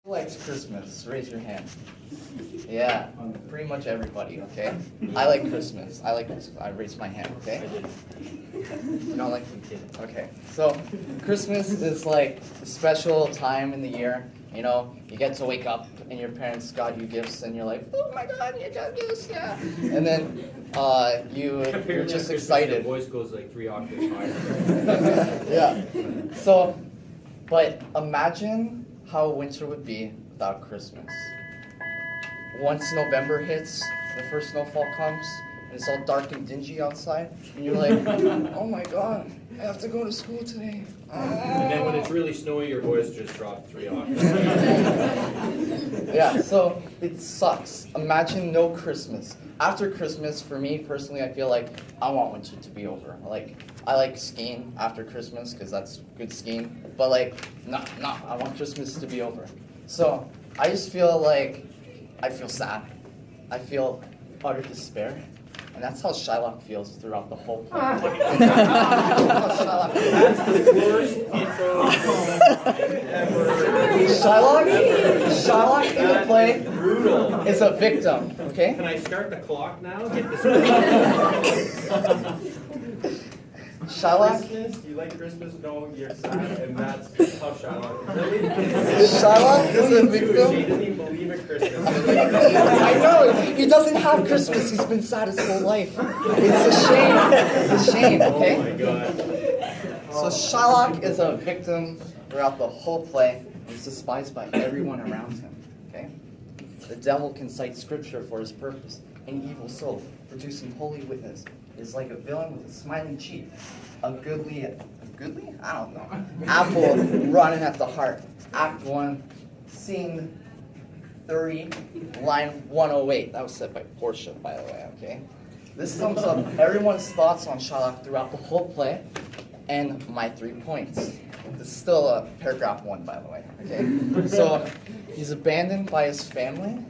Who likes Christmas? Raise your hand. Yeah, pretty much everybody, okay? I like Christmas. I raised my hand, okay? You don't like it? Okay. So, Christmas is like a special time in the year. You know, you get to wake up and your parents got you gifts and you're like, oh my God, you got gifts, yeah. And then you're just excited. Your voice goes like 3 octaves higher. Yeah. So, but imagine how winter would be without Christmas. Once November hits, the first snowfall comes, and it's all dark and dingy outside, and you're like, oh my God, I have to go to school today. And then when it's really snowy, your voice just drops 3 octaves. Yeah, so it sucks. Imagine no Christmas. After Christmas, for me personally, I feel like I want winter to be over. I like skiing after Christmas because that's good skiing. But no, I want Christmas to be over. So I just feel like I feel sad. I feel utter despair. And that's how Shylock feels throughout the whole play. That's the worst intro ever. Shylock in the play Brutal. is a victim, okay? Can I start the clock now? Get this Shylock? Christmas? You like Christmas? No, you're sad, and that's how Shylock is. Shylock is a He victim? doesn't even believe in Christmas. I know, he doesn't have Christmas, he's been sad his whole life. It's a shame, it's a shame, okay? Oh my God. So Shylock is a victim throughout the whole play, and he's despised by everyone around him, okay? The devil can cite scripture for his purpose. An evil soul, producing holy witness, is like a villain with a smiling cheek. A goodly? I don't know. Apple running at the heart. Act 1, scene 30, line 108. That was said by Portia, by the way, okay? This sums up everyone's thoughts on Shylock throughout the whole play, and my 3 points. This is still paragraph 1, by the way, okay? So, he's abandoned by his family.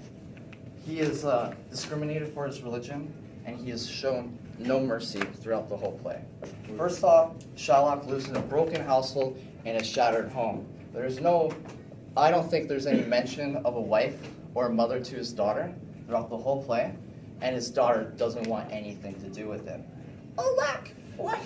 He is discriminated for his religion, and he is shown no mercy throughout the whole play. First off, Shylock lives in a broken household and a shattered home. I don't think there's any mention of a wife or a mother to his daughter throughout the whole play, and his daughter doesn't want anything to do with him. Alack, what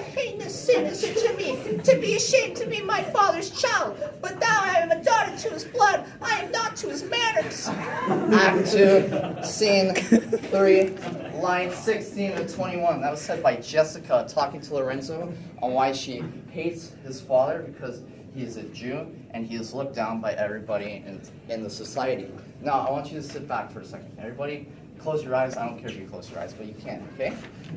heinous sin is it to me, to be ashamed to be my father's child? But now I am a daughter to his blood, I am not to his manners. Act 2, scene 3, line 16 to 21. That was said by Jessica talking to Lorenzo on why she hates his father because he is a Jew and he is looked down by everybody in the society. Now, I want you to sit back for a second. Everybody, close your eyes. I don't care if you close your eyes, but you can, okay?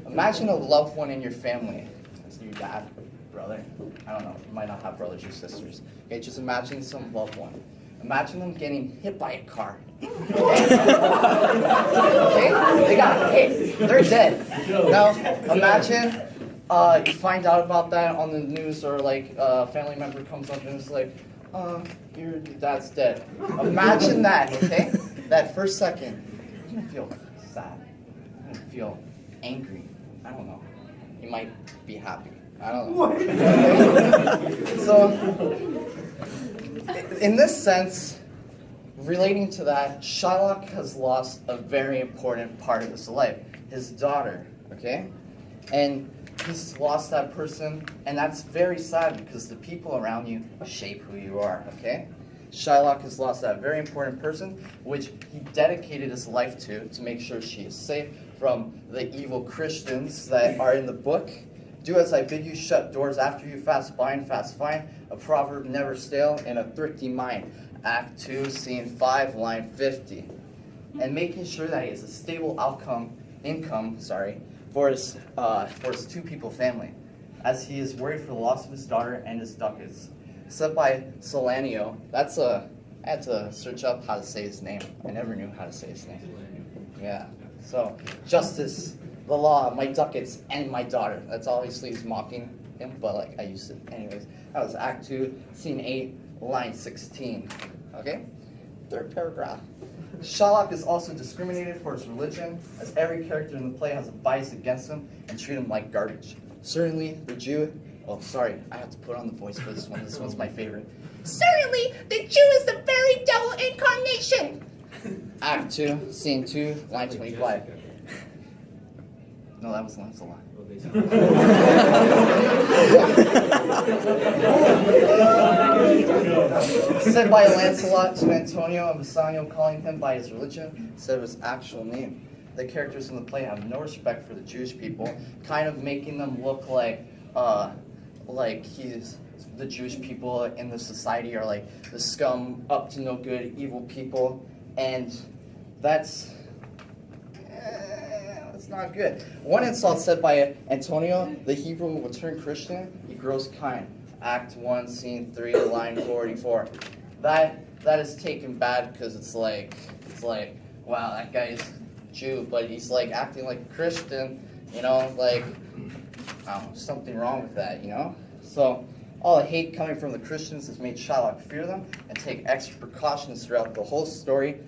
Imagine a loved one in your family. It's your dad, brother. I don't know. You might not have brothers or sisters. Okay, just imagine some loved one. Imagine them getting hit by a car. Okay? They got hit. They're dead. Now, imagine you find out about that on the news, or a family member comes up and is like, your dad's dead. Imagine that, okay? That first second, you're going to feel sad. You're going to feel angry. I don't know. You might be happy. I don't know. So, in this sense, relating to that, Shylock has lost a very important part of his life, his daughter, okay? And he's lost that person, and that's very sad because the people around you shape who you are, okay? Shylock has lost that very important person, which he dedicated his life to make sure she is safe from the evil Christians that are in the book. Do as I bid you, shut doors after you, fast bind, fast find, a proverb never stale, and a thrifty mind. Act 2, scene 5, line 50. And making sure that he has a stable income for his 2-people family, as he is worried for the loss of his daughter and his ducats. Said by Solanio. I had to search up how to say his name. I never knew how to say his name. Yeah. So, justice, the law, my ducats, and my daughter. That's obviously he's mocking him, but I used it anyways. That was Act 2, Scene 8, line 16. Okay? Third paragraph. Shylock is also discriminated for his religion, as every character in the play has a bias against him and treat him like garbage. Certainly, the Jew... Oh, sorry, I have to put on the voice for this one. This one's my favorite. Certainly, the Jew is the very Act 2, Scene 2, line 25. No, that was Lancelot. Said by Lancelot to Antonio and Bassanio, calling him by his religion instead of his actual name. The characters in the play have no respect for the Jewish people, kind of making them look like he's the Jewish people in the society are like the scum, up to no good, evil people, and that's not good. One insult said by Antonio, the Hebrew will turn Christian, he grows kind. Act 1, Scene 3, line 44. That is taken bad because it's like, wow, that guy's Jew, but he's like acting like a Christian, like, I don't know, something wrong with that, So all the hate coming from the Christians has made Shylock fear them and take extra precautions throughout the whole story,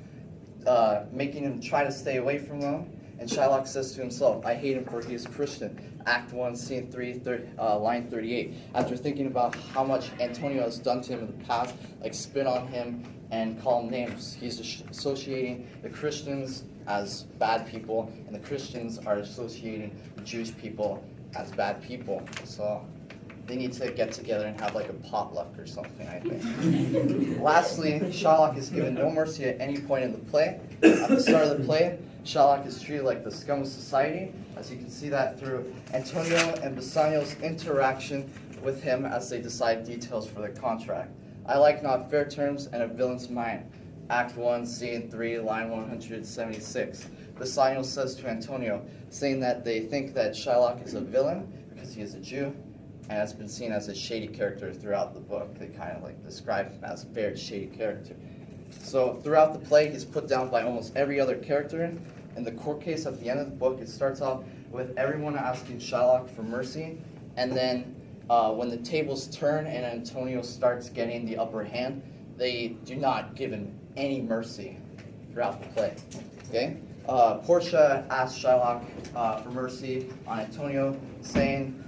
making him try to stay away from them. And Shylock says to himself, I hate him for he is Christian. Act 1, Scene 3, line 38. After thinking about how much Antonio has done to him in the past, like spit on him and call him names, he's associating the Christians as bad people, and the Christians are associating the Jewish people as bad people. So they need to get together and have like a potluck or something, I think. Lastly, Shylock is given no mercy at any point in the play. At the start of the play, Shylock is treated like the scum of society, as you can see that through Antonio and Bassanio's interaction with him as they decide details for the contract. I like not fair terms and a villain's mind. Act 1, Scene 3, line 176. Bassanio says to Antonio, saying that they think that Shylock is a villain because he is a Jew, and has been seen as a shady character throughout the book. They kind of like describe him as a very shady character. So throughout the play, he's put down by almost every other character. In the court case at the end of the book, it starts off with everyone asking Shylock for mercy, and then when the tables turn and Antonio starts getting the upper hand, they do not give him any mercy throughout the play. Okay? Portia asks Shylock for mercy on Antonio, saying,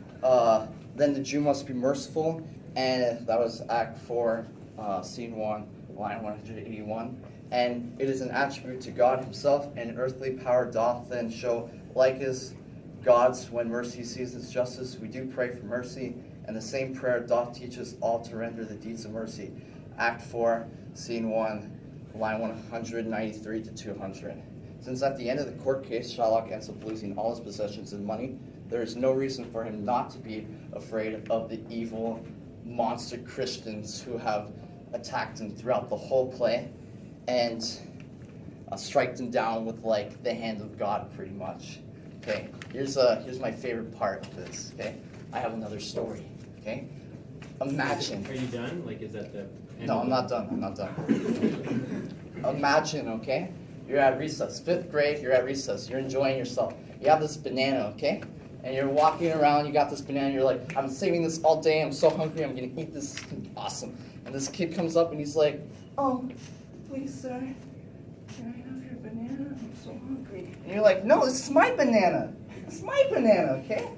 then the Jew must be merciful, and that was Act 4, Scene 1, line 181. And it is an attribute to God himself, and earthly power doth then show like as God's when mercy sees its justice. We do pray for mercy, and the same prayer doth teach us all to render the deeds of mercy. Act 4, Scene 1, line 193 to 200. Since at the end of the court case, Shylock ends up losing all his possessions and money, there is no reason for him not to be afraid of the evil monster Christians who have attacked him throughout the whole play and strike them down with like the hand of God, pretty much. Okay, here's my favorite part of this. Okay, I have another story. Okay, imagine. Are you done? Like, is that the end? No, I'm not done. I'm not done. Imagine, okay, you're at recess, 5th grade. You're at recess. You're enjoying yourself. You have this banana, okay, and you're walking around. You got this banana. You're like, I'm saving this all day. I'm so hungry. I'm gonna eat this. It's gonna be awesome. And this kid comes up and he's like, oh, please, sir, can I have your banana? I'm so hungry. And you're like, no, this is my banana. It's my banana, okay?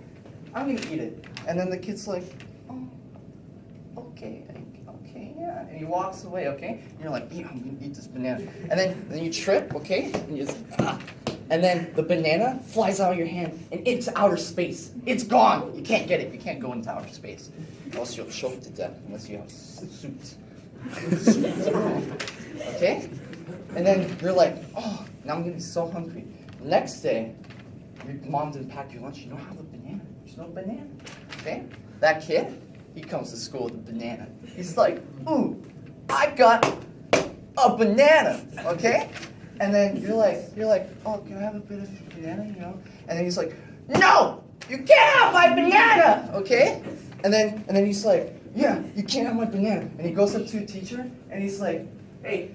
I'm gonna eat it. And then the kid's like, oh, okay, yeah. And he walks away, okay? And you're like, yeah, I'm gonna eat this banana. And then you trip, okay? And you just, and then the banana flies out of your hand and into outer space. It's gone. You can't get it. You can't go into outer space. Else you'll choke to death unless you have suits. Okay? And then you're like, oh, now I'm gonna be so hungry. Next day, your mom didn't pack your lunch. You don't have a banana. There's no banana. Okay? That kid, he comes to school with a banana. He's like, ooh, I got a banana. Okay? And then you're like, oh, can I have a bit of banana? And then he's like, no, you can't have my banana. Okay? And then he's like, yeah, you can't have my banana. And he goes up to a teacher and he's like, hey,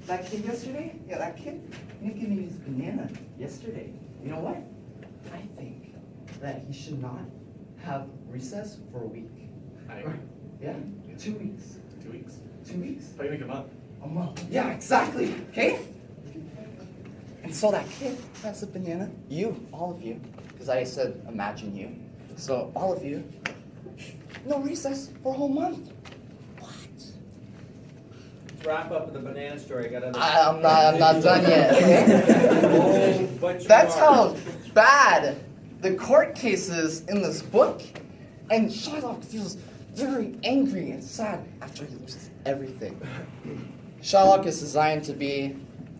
that kid yesterday? Yeah, that kid? He didn't give me his banana yesterday. You know what? I think that he should not have recess for a week. I agree. Yeah? 2 weeks. 2 weeks. 2 weeks? How do you make a month? A month. Yeah, exactly. Okay? And so that kid has a banana. You, all of you, because I said imagine you. So all of you, no recess for a whole month. What? wrap up the banana story. I gotta. I'm not done yet. Okay? Oh, but you That's are. how bad the court case is in this book, and Shylock feels very angry and sad after he loses everything. Shylock is designed to be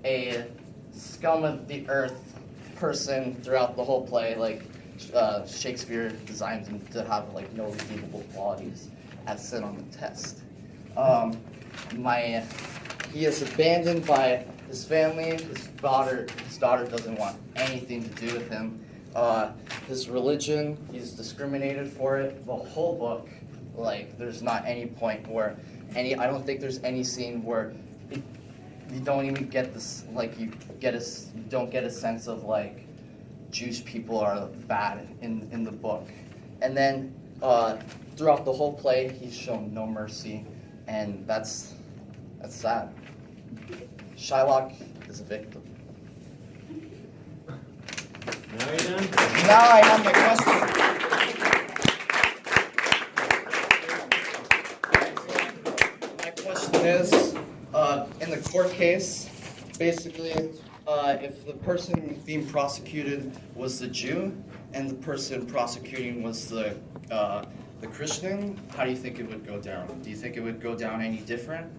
a scum of the earth person throughout the whole play. Like Shakespeare designed him to have like no redeemable qualities, as said on the test. He is abandoned by his family. His daughter doesn't want anything to do with him. His religion, he's discriminated for it. The whole book, like, there's not any point where I don't think there's any scene where you don't even get this, like, you don't get a sense of, like, Jewish people are bad in the book. And then throughout the whole play, he's shown no mercy, and that's sad. Shylock is a victim. Now you're done? Now I have my question. My question is, in the court case, basically, if the person being prosecuted was the Jew and the person prosecuting was the Christian, how do you think it would go down? Do you think it would go down any different?